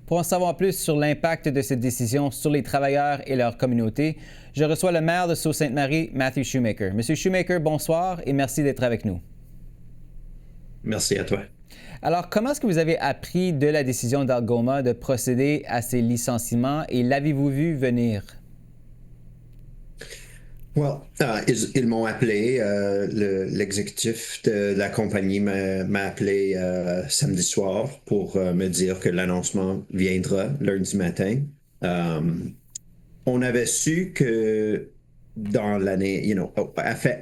Pour en savoir plus sur l'impact de cette décision sur les travailleurs et leur communauté, je reçois le maire de Sault-Sainte-Marie, Matthew Shoemaker. Monsieur Shoemaker, bonsoir et merci d'être avec nous. Merci à toi. Alors, comment est-ce que vous avez appris de la décision d'Algoma de procéder à ces licenciements et l'avez-vous vu venir? Ils m'ont appelé, l'exécutif de la compagnie m'a appelé samedi soir pour me dire que l'annoncement viendra lundi matin. On avait su que dans l'année,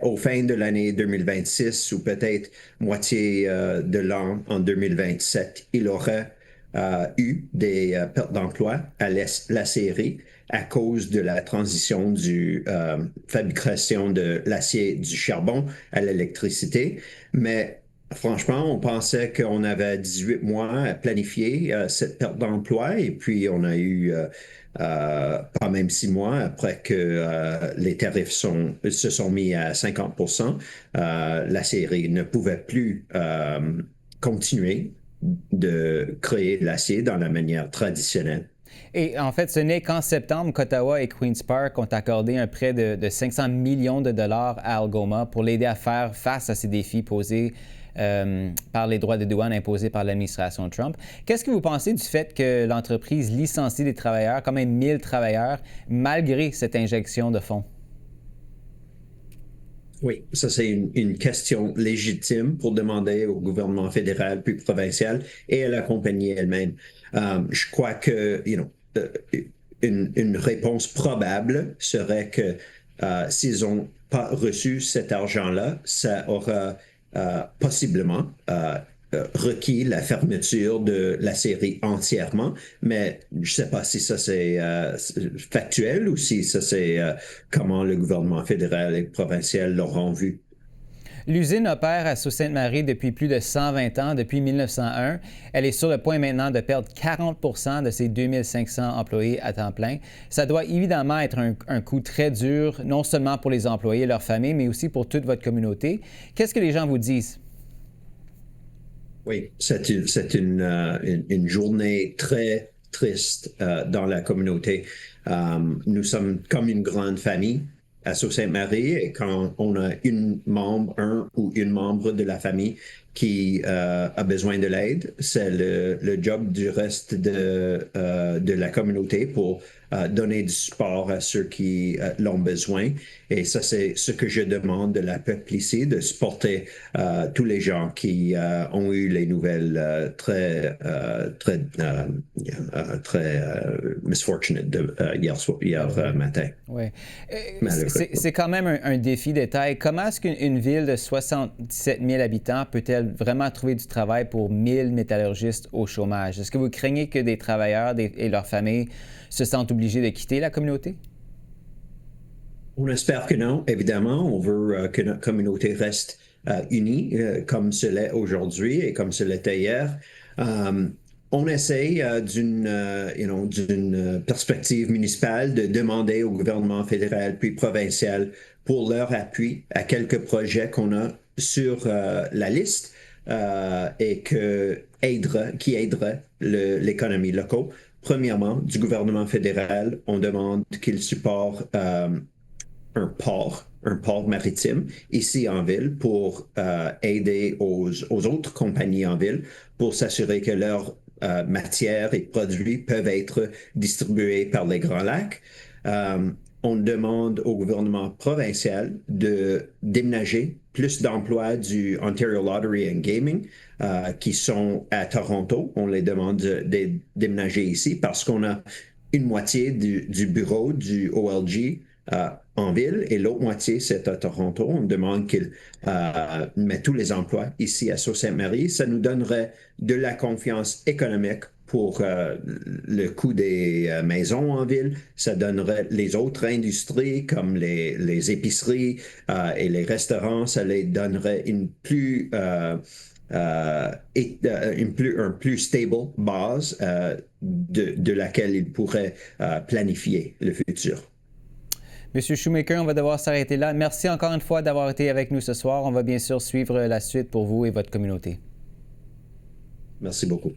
au fin de l'année 2026 ou peut-être moitié de l'an en 2027, il aurait eu des pertes d'emploi à la série à cause de la transition du fabrication de l'acier du charbon à l'électricité. Mais franchement, on pensait qu'on avait 18 mois à planifier cette perte d'emploi et puis on a eu pas même 6 mois après que les tarifs se sont mis à 50%, la série ne pouvait plus continuer de créer l'acier dans la manière traditionnelle. Et en fait, ce n'est qu'en septembre qu'Ottawa et Queen's Park ont accordé un prêt de 500 millions de dollars à Algoma pour l'aider à faire face à ces défis posés par les droits de douane imposés par l'administration Trump. Qu'est-ce que vous pensez du fait que l'entreprise licencie des travailleurs, quand même 1000 travailleurs, malgré cette injection de fonds? Oui, ça c'est une question légitime pour demander au gouvernement fédéral puis provincial et à la compagnie elle-même. Je crois que, une réponse probable serait que s'ils n'ont pas reçu cet argent-là, ça aura possiblement requis la fermeture de la série entièrement, mais je ne sais pas si ça c'est factuel ou si ça c'est comment le gouvernement fédéral et provincial l'auront vu. L'usine opère à Sault-Sainte-Marie depuis plus de 120 ans, depuis 1901. Elle est sur le point maintenant de perdre 40 de ses 2500 employés à temps plein. Ça doit évidemment être un coup très dur, non seulement pour les employés et leurs familles, mais aussi pour toute votre communauté. Qu'est-ce que les gens vous disent? Oui, c'est une journée très triste dans la communauté. Nous sommes comme une grande famille à Sault-Sainte-Marie et quand on a un ou une membre de la famille qui a besoin de l'aide, c'est le job du reste de la communauté pour donner du support à ceux qui l'ont besoin. Et ça, c'est ce que je demande de la peuple ici, de supporter tous les gens qui ont eu les nouvelles très misfortunate hier matin. Oui. Malheureux. C'est quand même un défi de taille. Comment est-ce qu'une ville de 77 000 habitants peut-elle vraiment trouver du travail pour 1000 métallurgistes au chômage? Est-ce que vous craignez que des travailleurs et leurs familles se sentent obligés de quitter la communauté? On espère que non, évidemment. On veut que notre communauté reste unie comme ce l'est aujourd'hui et comme ce l'était hier. On essaye d'une perspective municipale de demander au gouvernement fédéral puis provincial pour leur appui à quelques projets qu'on a sur la liste et qui aideraient l'économie locale. Premièrement, du gouvernement fédéral, on demande qu'il supporte un port maritime ici en ville pour aider aux autres compagnies en ville pour s'assurer que leurs matières et produits peuvent être distribués par les Grands Lacs. On demande au gouvernement provincial de déménager plus d'emplois du Ontario Lottery and Gaming qui sont à Toronto. On les demande de déménager ici parce qu'on a une moitié du bureau du OLG en ville et l'autre moitié, c'est à Toronto. On demande qu'il mette tous les emplois ici à Sault-Sainte-Marie. Ça nous donnerait de la confiance économique pour le coût des maisons en ville. Ça donnerait les autres industries comme les épiceries et les restaurants. Ça les donnerait un plus stable base de laquelle ils pourraient planifier le futur. Monsieur Shoemaker, on va devoir s'arrêter là. Merci encore une fois d'avoir été avec nous ce soir. On va bien sûr suivre la suite pour vous et votre communauté. Merci beaucoup.